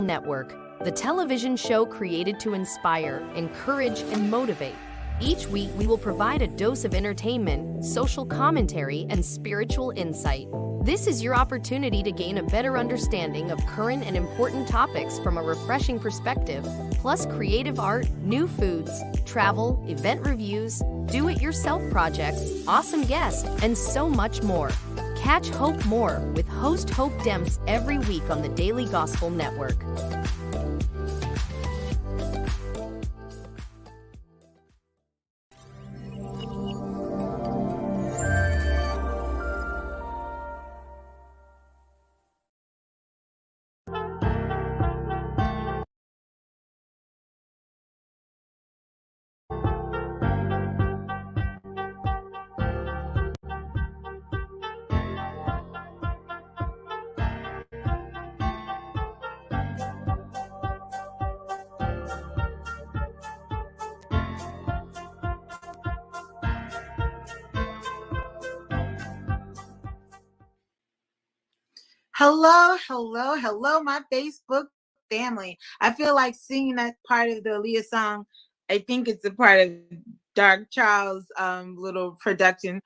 Network, the television show created to inspire, encourage, and motivate. Each week, we will provide a dose of entertainment, social commentary, and spiritual insight. This is your opportunity to gain a better understanding of current and important topics from a refreshing perspective, plus creative art, new foods, travel, event reviews, do-it-yourself projects, awesome guests, and so much more. Catch Hope More with host Hope Demps every week on the Daily Gospel Network. Hello, my Facebook family. I feel like singing that part of the Aaliyah song. I think it's a part of Dark Charles' little production.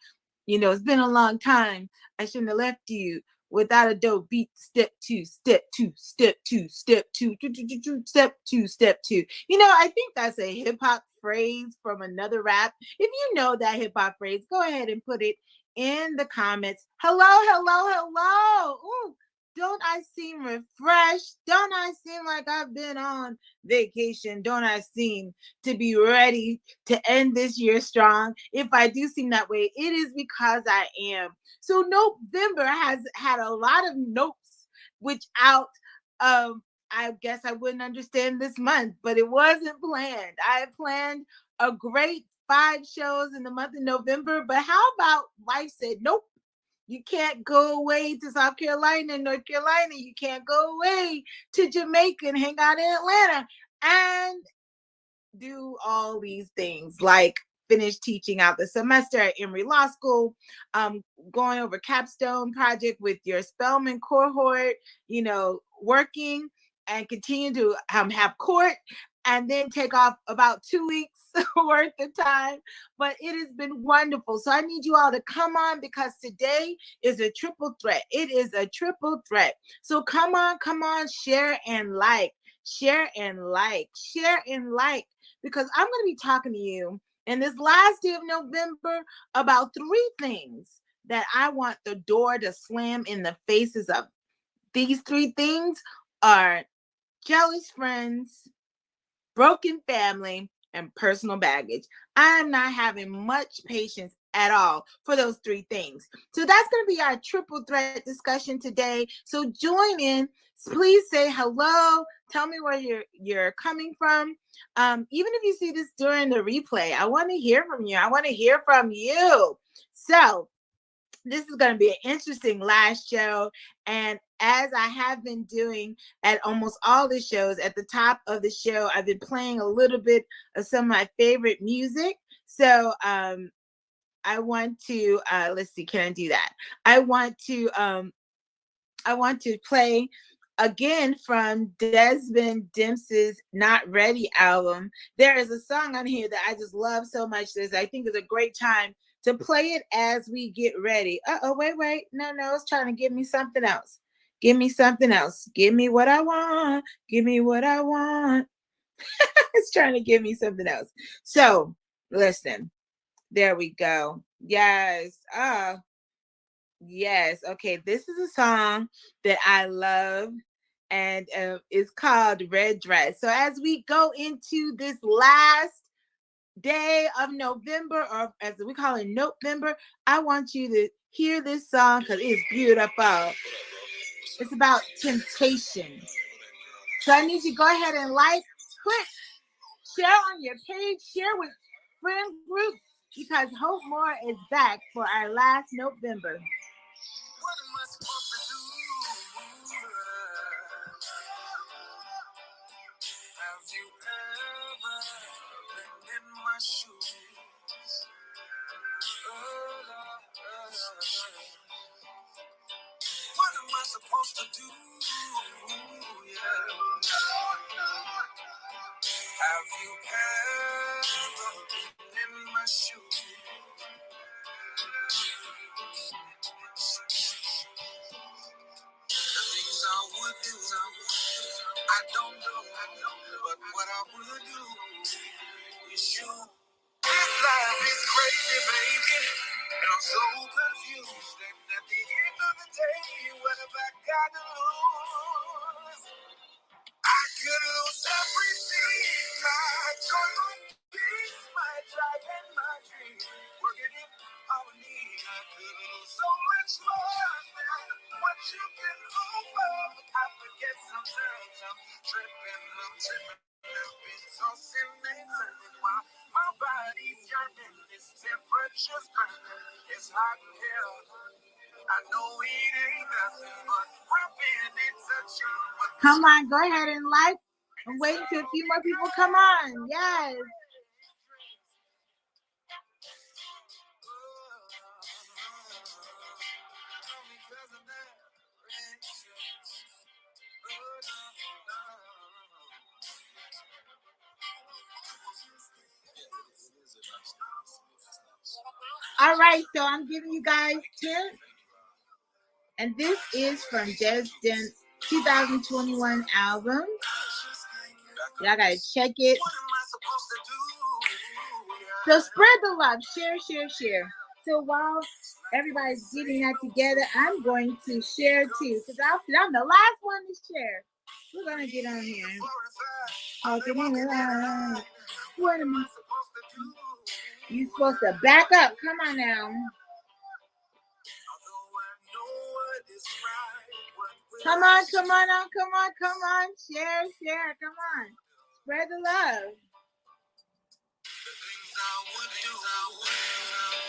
You know, it's been a long time. I shouldn't have left you without a dope beat. Step two, step two, step two, step two, step two, step two. You know, I think that's a hip hop phrase from another rap. If you know that hip hop phrase, go ahead and put it in the comments. Hello. Ooh, don't I seem refreshed? Don't I seem like I've been on vacation? Don't I seem to be ready to end this year strong? If I do seem that way, it is because I am. So November has had a lot of notes, which I guess I wouldn't understand this month, but it wasn't planned. I had planned a great 5 shows in the month of November, but how about life said, nope. You can't go away to South Carolina, North Carolina. You can't go away to Jamaica and hang out in Atlanta and do all these things like finish teaching out the semester at Emory Law School, going over capstone project with your Spelman cohort, you know, working and continue to have court and then take off about 2 weeks worth of time. But it has been wonderful. So I need you all to come on because today is a triple threat. It is a triple threat. So come on, share and like, because I'm going to be talking to you in this last day of November about 3 things that I want the door to slam in the faces of. These 3 things are jealous friends, broken family, and personal baggage. I'm not having much patience at all for those 3 things. So that's going to be our triple threat discussion today. So join in. Please say hello. Tell me where you're coming from. Even if you see this during the replay, I want to hear from you. So this is going to be an interesting last show. And as I have been doing at almost all the shows, at the top of the show, I've been playing a little bit of some of my favorite music. So I want to, let's see, can I do that? I want to play again from Desmond Dempsey's Not Ready album. There is a song on here that I just love so much. I think it's a great time to play it as we get ready. Wait. No, it's trying to give me something else. Give me something else. Give me what I want. Give me what I want. It's trying to give me something else. So listen, there we go. Yes. Yes. Okay. This is a song that I love and it's called Red Dress. So as we go into this last day of November, or as we call it, November, I want you to hear this song because it's beautiful. It's about temptation. So I need you to go ahead and like, click, share on your page, share with friend groups, because Hope More is back for our last November. What am I supposed to do? Have you ever been in my shoes? What am I supposed to do? Yeah. Have you ever been in my shoes? The things I would do, I don't know, but what I would do is you. This life is crazy, baby, and I'm so confused. And at the end of the day, what have I got to lose? I could lose everything, my joy, my peace, my drive, and my dream. Working in harmony, I could lose so much more than what you can offer. But I forget sometimes I'm tripping, I've been tossing and turning while my body's yearning. This temperature's burning, it's hot in hell. I know it ain't nothing, but we're being in touch. Come on, go ahead and like. I'm waiting till a few more people come on. Yes. All right, so I'm giving you guys tips. And this is from Des Dent's 2021 album. Y'all gotta check it. So spread the love. Share, share, share. So while everybody's getting that together, I'm going to share too. Because I'm the last one to share. We're gonna get on here. What am I supposed to do? You supposed to back up. Come on now. Come on. Share. Come on. Spread the love.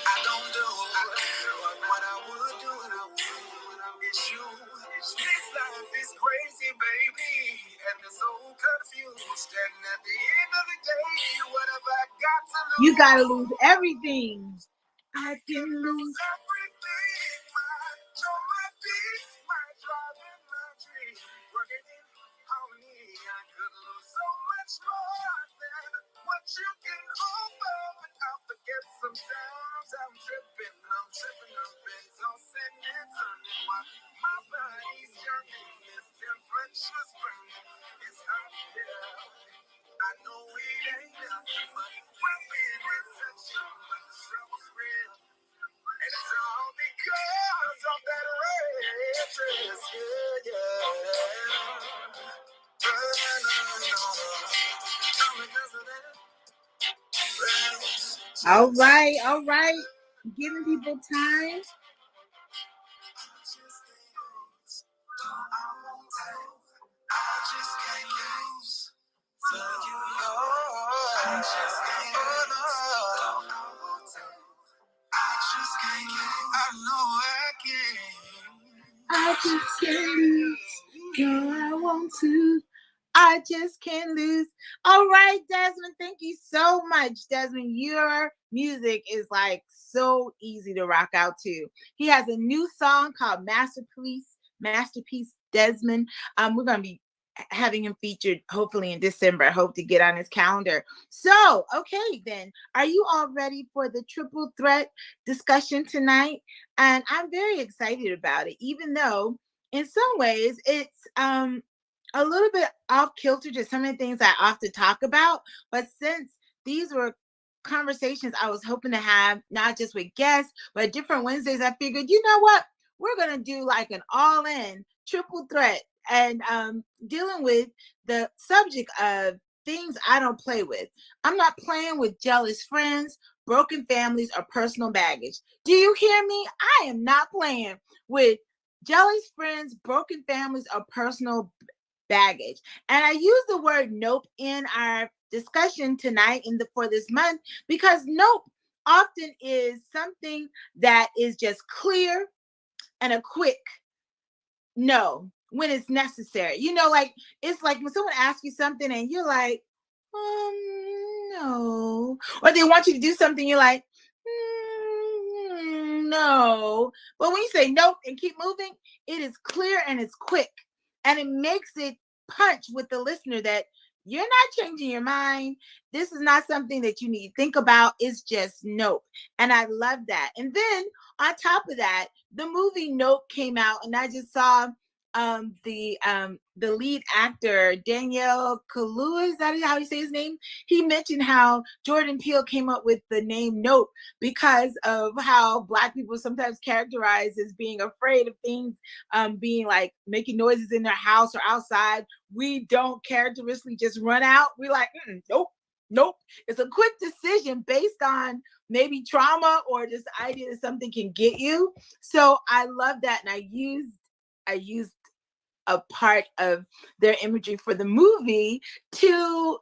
I don't do what I would do. It's you. This life is crazy, baby, and it's so confused. And at the end of the day, what have I got to lose? You gotta lose everything. I can lose everything. My joy, my peace, my drive, and my dream. Working in harmony, I could lose so much more than what you can offer. But I forget sometimes I'm tripping, I've been tossing and turning while my body's yearning. This temperature's burning, it's hot here. I know it ain't nothing, but we're being in touch, but the struggle's real. And it's all because of that red dress, All right. Giving people time. I just can't lose. No, I want to. I just can't lose. All right, Desmond. Thank you so much, Desmond. Your music is like so easy to rock out to. He has a new song called Masterpiece Desmond. We're gonna be having him featured hopefully in December. I hope to get on his calendar. So, okay, then, are you all ready for the triple threat discussion tonight? And I'm very excited about it, even though in some ways it's a little bit off kilter to some of the things I often talk about. But since these were conversations I was hoping to have, not just with guests, but different Wednesdays, I figured, you know what? We're going to do like an all-in triple threat and dealing with the subject of things I don't play with. I'm not playing with jealous friends, broken families, or personal baggage. Do you hear me? I am not playing with jealous friends, broken families, or personal baggage. And I use the word nope in our discussion tonight for this month because nope often is something that is just clear and a quick no when it's necessary. You know, like it's like when someone asks you something and you're like, no. Or they want you to do something, you're like, no. But when you say nope and keep moving, it is clear and it's quick. And it makes it punch with the listener that You're not changing your mind. This is not something that you need to think about. It's just Nope. And I love that. And then on top of that, the movie Nope came out, and I just saw the lead actor Daniel Kaluuya, is that how you say his name? He mentioned how Jordan Peele came up with the name Nope because of how Black people sometimes characterized as being afraid of things, being like making noises in their house or outside. We don't characteristically just run out. We're like, nope, nope. It's a quick decision based on maybe trauma or just the idea that something can get you. So I love that, and I used a part of their imagery for the movie to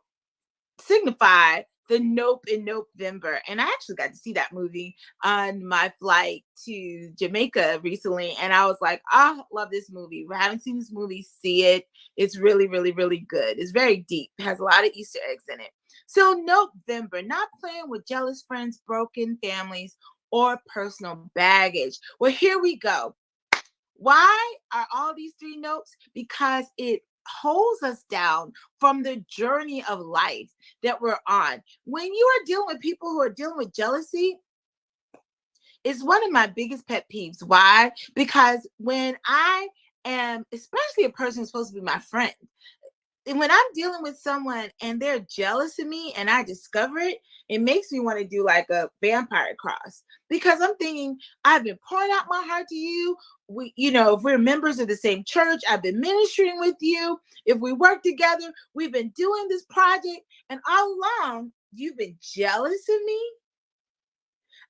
signify the Nope in November. And I actually got to see that movie on my flight to Jamaica recently. And I was like, I love this movie. If I haven't seen this movie, see it. It's really, really, really good. It's very deep. It has a lot of Easter eggs in it. So November, not playing with jealous friends, broken families, or personal baggage. Well, here we go. Why are all these three notes? Because it holds us down from the journey of life that we're on. When you are dealing with people who are dealing with jealousy, it's one of my biggest pet peeves. Why? Because when I am, especially a person who's supposed to be my friend, and when I'm dealing with someone and they're jealous of me and I discover it, it makes me want to do like a vampire cross, because I'm thinking, I've been pouring out my heart to you. If we're members of the same church, I've been ministering with you. If we work together, we've been doing this project, and all along you've been jealous of me.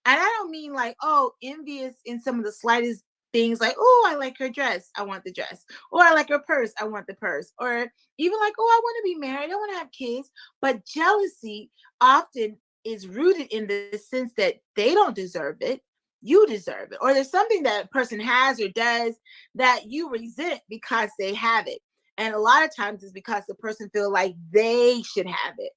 And I don't mean like, oh, envious in some of the slightest things, like, oh, I like her dress, I want the dress. Or I like her purse, I want the purse. Or even like, oh, I want to be married, I want to have kids. But jealousy often is rooted in the sense that they don't deserve it, you deserve it. Or there's something that a person has or does that you resent because they have it. And a lot of times it's because the person feels like they should have it.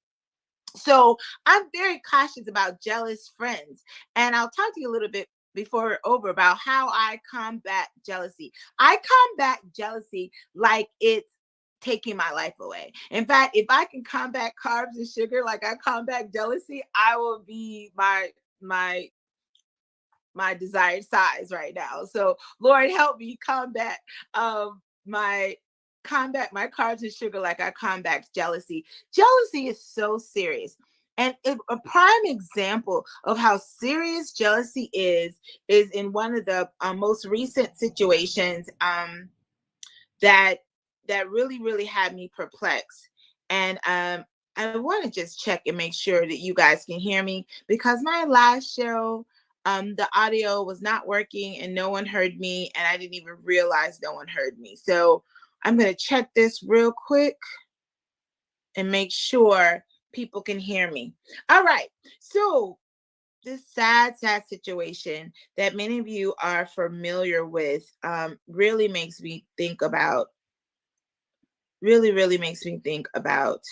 So I'm very cautious about jealous friends. And I'll talk to you a little bit before we're over about how I combat jealousy. I combat jealousy like it's taking my life away. In fact, if I can combat carbs and sugar like I combat jealousy, I will be my my desired size right now. So Lord, help me my combat my carbs and sugar like I combat jealousy. Jealousy is so serious. And a prime example of how serious jealousy is in one of the most recent situations that really, really had me perplexed. And I want to just check and make sure that you guys can hear me, because my last show, the audio was not working and no one heard me, and I didn't even realize no one heard me. So I'm going to check this real quick and make sure people can hear me. All right. So this sad situation that many of you are familiar with really makes me think about, really makes me think about,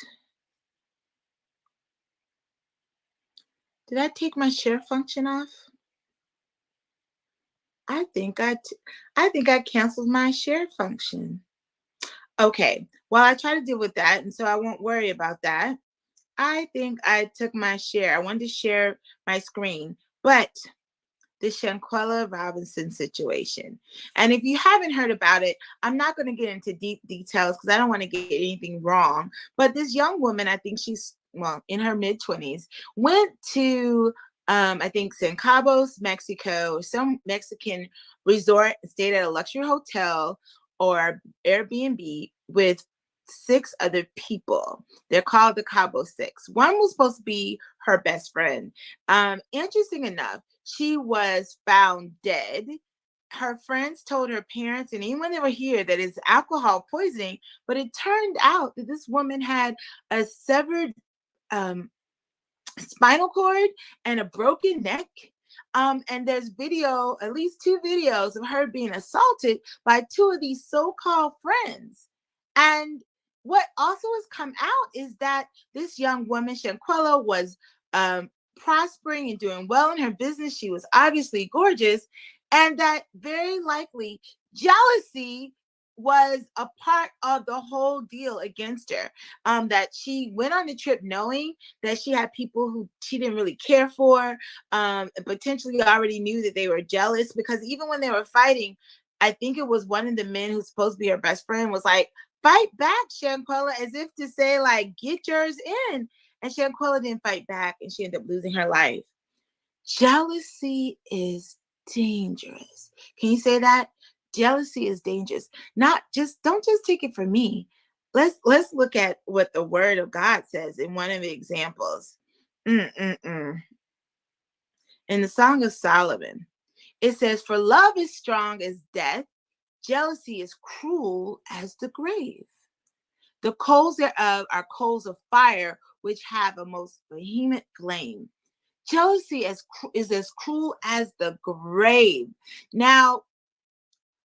did I take my share function off? I think I canceled my share function. Okay, well, I try to deal with that, and so I won't worry about that. I think I took my share. I wanted to share my screen, but the Shanquella Robinson situation. And if you haven't heard about it, I'm not going to get into deep details because I don't want to get anything wrong. But this young woman, I think she's, well, in her mid-20s, went to, I think, San Cabos, Mexico, some Mexican resort, stayed at a luxury hotel or Airbnb with 6 other people. They're called the Cabo Six. One was supposed to be her best friend. Interesting enough, she was found dead. Her friends told her parents and even when they were here that it's alcohol poisoning, but it turned out that this woman had a severed spinal cord and a broken neck. And there's video, at least 2 videos of her being assaulted by 2 of these so-called friends. And what also has come out is that this young woman, Shanquella, was prospering and doing well in her business. She was obviously gorgeous, and that very likely jealousy was a part of the whole deal against her. That she went on the trip knowing that she had people who she didn't really care for, potentially already knew that they were jealous, because even when they were fighting, I think it was one of the men who's supposed to be her best friend was like, fight back, Shanquella, as if to say, like, get yours in. And Shanquella didn't fight back, and she ended up losing her life. Jealousy is dangerous. Can you say that? Jealousy is dangerous. Not just, don't just take it from me. Let's look at what the word of God says in one of the examples. In the Song of Solomon, it says, for love is strong as death, jealousy is cruel as the grave. The coals thereof are coals of fire, which have a most vehement flame. Jealousy is as cruel as the grave. Now,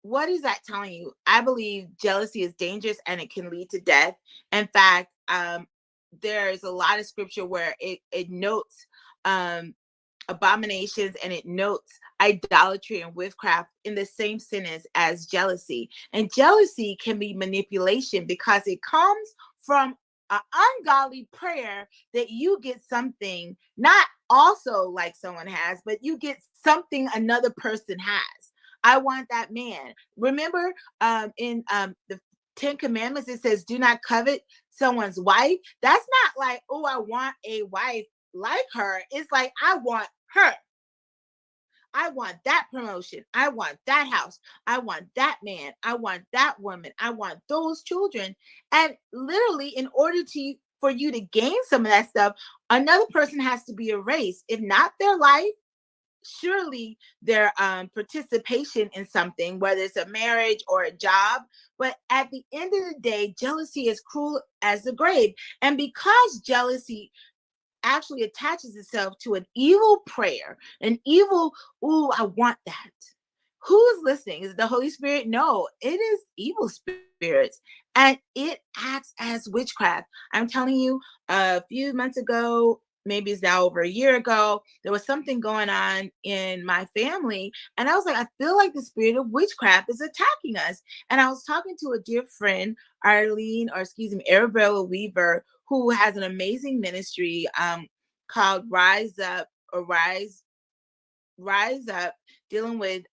what is that telling you? I believe jealousy is dangerous and it can lead to death. In fact, there's a lot of scripture where it notes abominations, and it notes idolatry and witchcraft in the same sentence as jealousy. And jealousy can be manipulation because it comes from an ungodly prayer that you get something not also like someone has, but you get something another person has. I want that man. Remember, in the Ten Commandments, it says, do not covet someone's wife. That's not like, oh, I want a wife like her. It's like, I want her. I want that promotion. I want that house. I want that man. I want that woman. I want those children. And literally, in order for you to gain some of that stuff, another person has to be erased. If not their life, surely their participation in something, whether it's a marriage or a job. But at the end of the day, jealousy is cruel as the grave. And because jealousy actually attaches itself to an evil prayer, an evil, ooh, I want that. Who is listening? Is it the Holy Spirit? No, it is evil spirits. And it acts as witchcraft. I'm telling you, a few months ago, maybe it's now over a year ago, there was something going on in my family. And I was like, I feel like the spirit of witchcraft is attacking us. And I was talking to a dear friend, Arabella Weaver, who has an amazing ministry called Rise Up, or Rise Up, dealing with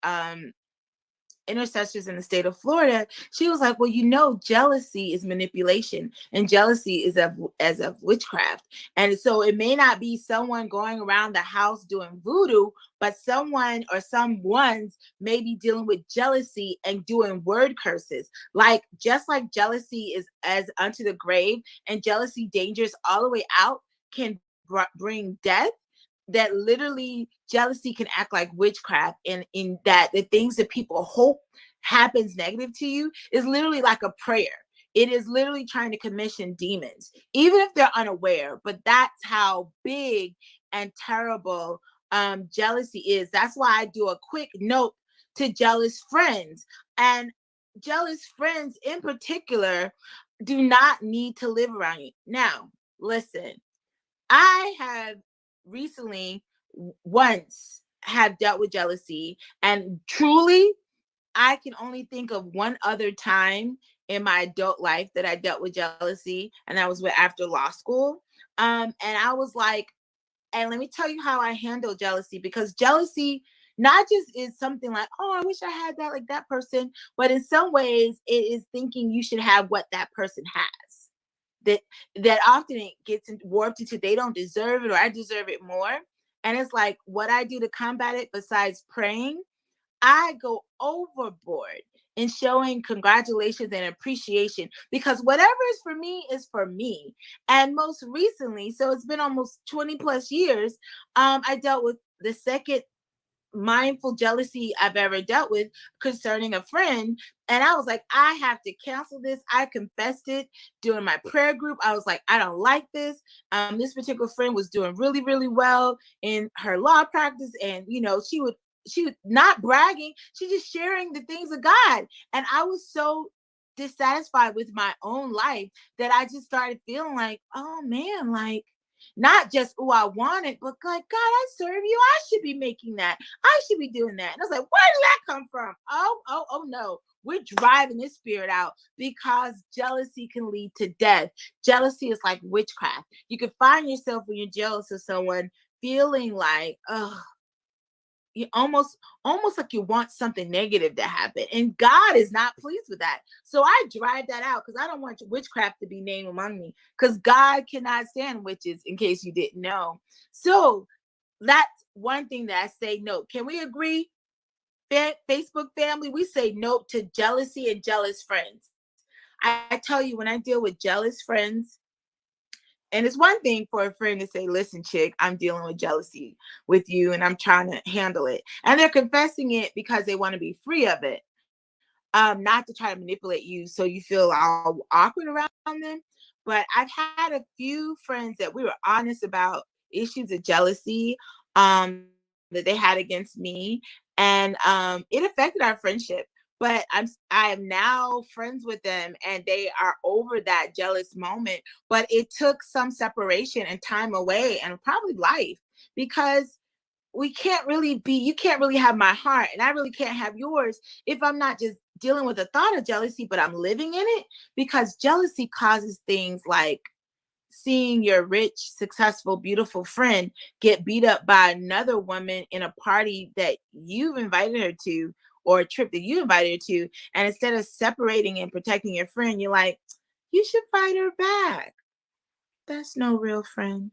intercessors in the state of Florida. She was like, well, jealousy is manipulation, and jealousy is as of witchcraft. And so it may not be someone going around the house doing voodoo, but someone or someone's may be dealing with jealousy and doing word curses. Like, just like jealousy is as unto the grave, and jealousy dangerous all the way out can bring death, that literally jealousy can act like witchcraft, and in that the things that people hope happens negative to you is literally like a prayer. It is literally trying to commission demons, even if they're unaware. But that's how big and terrible jealousy is. That's why I do a quick note to jealous friends. And jealous friends in particular do not need to live around you. Now, listen, I have recently once have dealt with jealousy, and truly I can only think of one other time in my adult life that I dealt with jealousy, and that was after law school. And I was like, and let me tell you how I handle jealousy, because jealousy not just is something like, oh, I wish I had that like that person, but in some ways it is thinking you should have what that person has. That often it gets warped into they don't deserve it, or I deserve it more. And it's like, what I do to combat it besides praying, I go overboard in showing congratulations and appreciation, because whatever is for me is for me. And most recently, so it's been almost 20 plus years, I dealt with the second mindful jealousy I've ever dealt with concerning a friend. And I was like, I have to cancel this. I confessed it during my prayer group. I was like, I don't like this. This particular friend was doing really, really well in her law practice. And, she was not bragging. She just sharing the things of God. And I was so dissatisfied with my own life that I just started feeling like, oh man, like, Not just, oh, I want it, but like, God, I serve you. I should be making that. I should be doing that. And I was like, where did that come from? Oh no. We're driving this spirit out because jealousy can lead to death. Jealousy is like witchcraft. You can find yourself when you're jealous of someone feeling like, oh, you almost like you want something negative to happen, and God is not pleased with that. So I drive that out because I don't want witchcraft to be named among me, because God cannot stand witches, in case you didn't know. So that's one thing that I say no. Can we agree, Facebook family? We say no to jealousy and jealous friends. I tell you, when I deal with jealous friends, and it's one thing for a friend to say, listen, chick, I'm dealing with jealousy with you and I'm trying to handle it. And they're confessing it because they want to be free of it. Not to try to manipulate you so you feel all awkward around them. But I've had a few friends that we were honest about issues of jealousy that they had against me. And it affected our friendship. But I am now friends with them and they are over that jealous moment. But it took some separation and time away and probably life, because we can't really be, you can't really have my heart and I really can't have yours if I'm not just dealing with the thought of jealousy, but I'm living in it. Because jealousy causes things like seeing your rich, successful, beautiful friend get beat up by another woman in a party that you've invited her to, or a trip that you invited her to. And instead of separating and protecting your friend, you're like, you should fight her back. That's no real friend.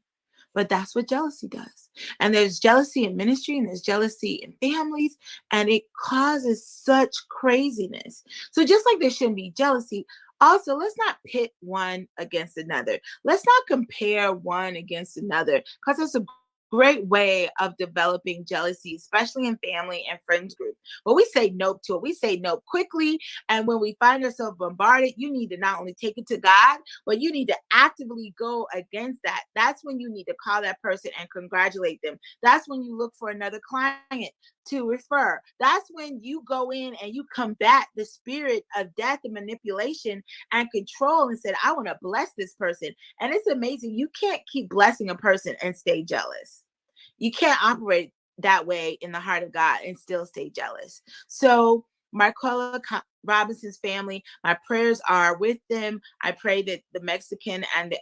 But that's what jealousy does. And there's jealousy in ministry and there's jealousy in families, and it causes such craziness. So just like there shouldn't be jealousy, also let's not pit one against another. Let's not compare one against another, because it's a great way of developing jealousy, especially in family and friends group. But we say nope to it. We say nope quickly. And when we find ourselves bombarded, you need to not only take it to God, but you need to actively go against that. That's when you need to call that person and congratulate them. That's when you look for another client to refer. That's when you go in and you combat the spirit of death and manipulation and control and said, I want to bless this person. And it's amazing. You can't keep blessing a person and stay jealous. You can't operate that way in the heart of God and still stay jealous. So Marquella Robinson's family, my prayers are with them. I pray that the Mexican and the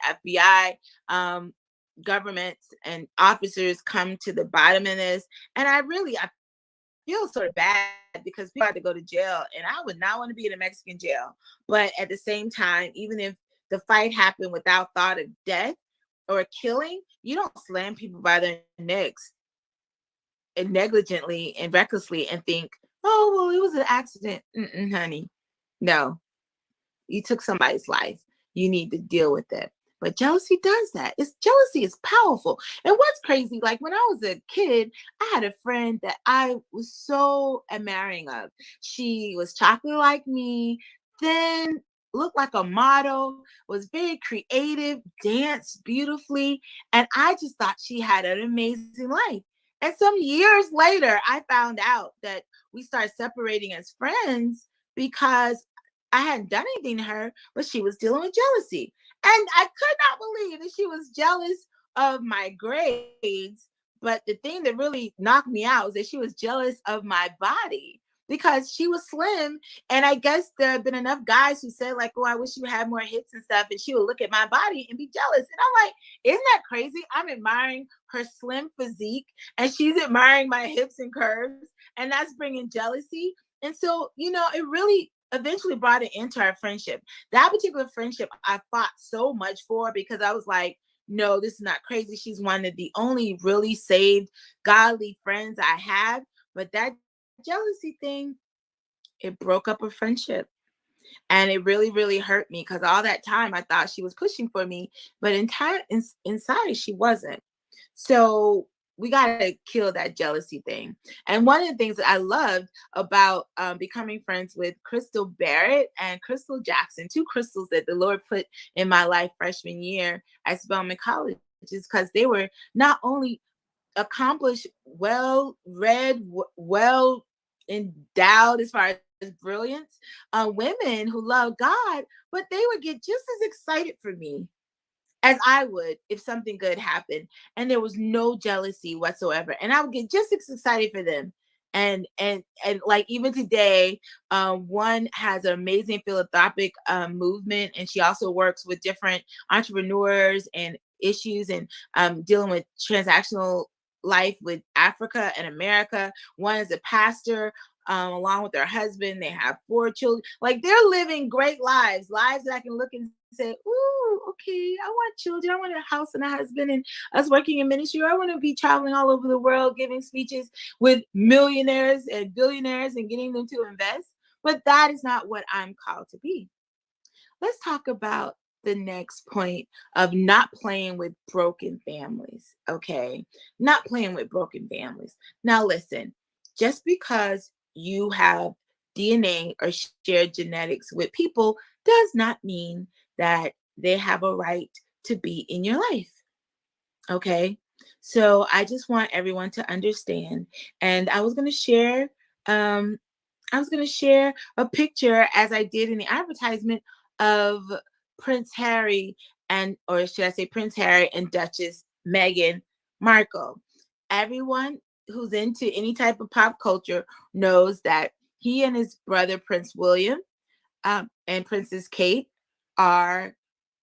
FBI governments and officers come to the bottom of this. And I feel sort of bad because people had to go to jail, and I would not want to be in a Mexican jail. But at the same time, even if the fight happened without thought of death or killing, you don't slam people by their necks and negligently and recklessly and think, oh, well, it was an accident. Honey, no, you took somebody's life. You need to deal with it. But jealousy does that. Jealousy is powerful. And what's crazy, like when I was a kid, I had a friend that I was so admiring of. She was chocolate like me, thin, looked like a model, was very creative, danced beautifully. And I just thought she had an amazing life. And some years later, I found out that we started separating as friends because I hadn't done anything to her, but she was dealing with jealousy. And I could not believe that she was jealous of my grades. But the thing that really knocked me out was that she was jealous of my body because she was slim. And I guess there have been enough guys who said, like, oh, I wish you had more hips and stuff. And she would look at my body and be jealous. And I'm like, isn't that crazy? I'm admiring her slim physique and she's admiring my hips and curves. And that's bringing jealousy. And so, it really eventually brought it into our friendship. That particular friendship I fought so much for because I was like, no, this is not crazy. She's one of the only really saved, godly friends I have. But that jealousy thing, it broke up a friendship. And it really, really hurt me because all that time I thought she was pushing for me, but inside she wasn't. So we got to kill that jealousy thing. And one of the things that I loved about becoming friends with Crystal Barrett and Crystal Jackson, two crystals that the Lord put in my life freshman year at Spelman College, is because they were not only accomplished, well read, well endowed as far as brilliance, women who love God, but they would get just as excited for me as I would if something good happened, and there was no jealousy whatsoever, and I would get just as excited for them. And like even today, one has an amazing philanthropic movement, and she also works with different entrepreneurs and issues, and dealing with transactional life with Africa and America. One is a pastor, along with their husband. They have 4 children. Like they're living great lives that I can look and say, "Ooh, okay, I want children. I want a house and a husband, and us working in ministry. Or I want to be traveling all over the world, giving speeches with millionaires and billionaires and getting them to invest." But that is not what I'm called to be. Let's talk about the next point of not playing with broken families. Okay. Not playing with broken families. Now, listen, just because you have DNA or shared genetics with people does not mean that they have a right to be in your life. Okay. So I just want everyone to understand. And um, I was going to share a picture, as I did in the advertisement, of Prince Harry and, or should I say, Prince Harry and Duchess Meghan Markle. Everyone who's into any type of pop culture knows that he and his brother Prince William, and Princess Kate are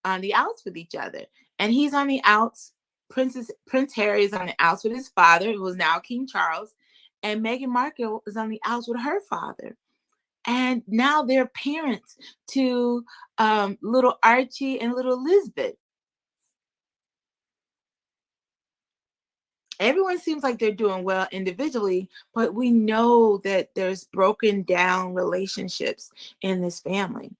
on the outs with each other, and he's on the outs. Prince Harry is on the outs with his father, who is now King Charles, and Meghan Markle is on the outs with her father. And now they're parents to little Archie and little Elizabeth. Everyone seems like they're doing well individually, but we know that there's broken down relationships in this family.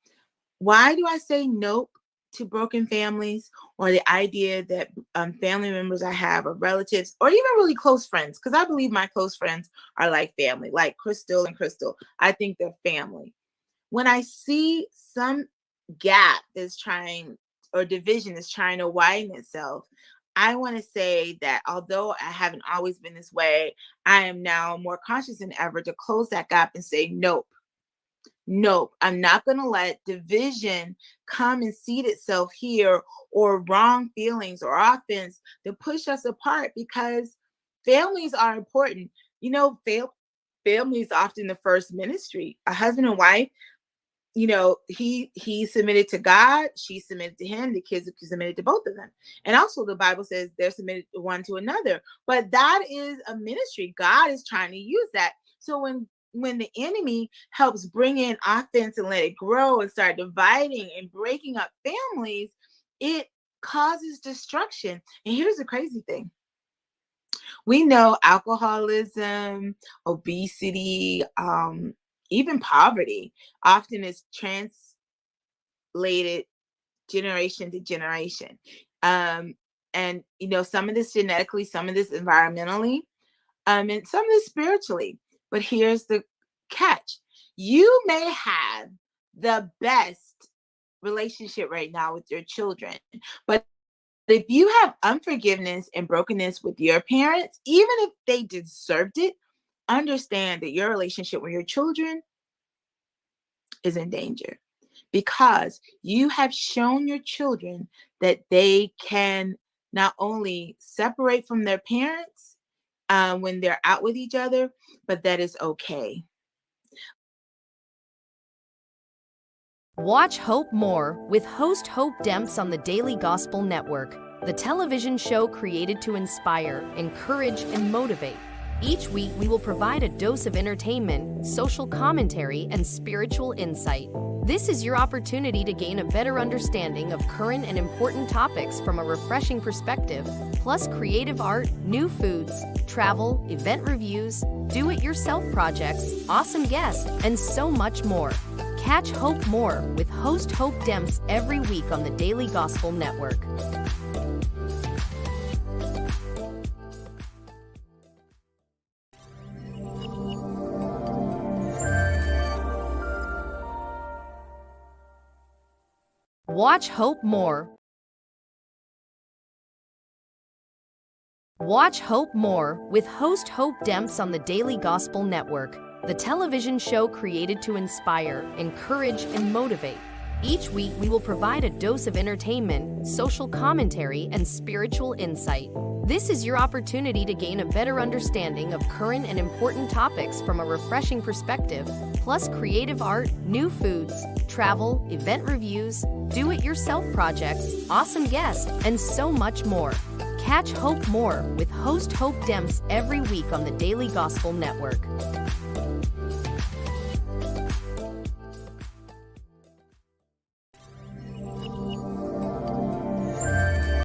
Why do I say nope to broken families, or the idea that family members I have, or relatives, or even really close friends? Because I believe my close friends are like family, like Crystal and Crystal. I think they're family. When I see some gap is trying, or division is trying to widen itself, I want to say that although I haven't always been this way, I am now more conscious than ever to close that gap and say, nope, nope, I'm not going to let division come and seed itself here, or wrong feelings or offense to push us apart, because families are important. You know, family is often the first ministry. A husband and wife, you know, he submitted to God, she submitted to him, the kids are submitted to both of them. And also the Bible says they're submitted one to another. But that is a ministry. God is trying to use that. So when the enemy helps bring in offense and let it grow and start dividing and breaking up families, it causes destruction. And here's the crazy thing. We know alcoholism, obesity, even poverty often is translated generation to generation. And you know, some of this genetically, some of this environmentally, and some of this spiritually. But here's the catch. You may have the best relationship right now with your children, but if you have unforgiveness and brokenness with your parents, even if they deserved it, understand that your relationship with your children is in danger, because you have shown your children that they can not only separate from their parents when they're out with each other, but that is okay. Watch Hope More with host Hope Demps on the Daily Gospel Network, the television show created to inspire, encourage, and motivate. Each week, we will provide a dose of entertainment, social commentary, and spiritual insight. This is your opportunity to gain a better understanding of current and important topics from a refreshing perspective, plus creative art, new foods, travel, event reviews, do-it-yourself projects, awesome guests, and so much more. Catch Hope More with host Hope Demps every week on the Daily Gospel Network. Watch Hope More. Watch Hope More with host Hope Demps on the Daily Gospel Network, the television show created to inspire, encourage, and motivate. Each week, we will provide a dose of entertainment, social commentary, and spiritual insight. This is your opportunity to gain a better understanding of current and important topics from a refreshing perspective, plus creative art, new foods, travel, event reviews, do-it-yourself projects, awesome guests, and so much more. Catch Hope More with host Hope Demps every week on the Daily Gospel Network.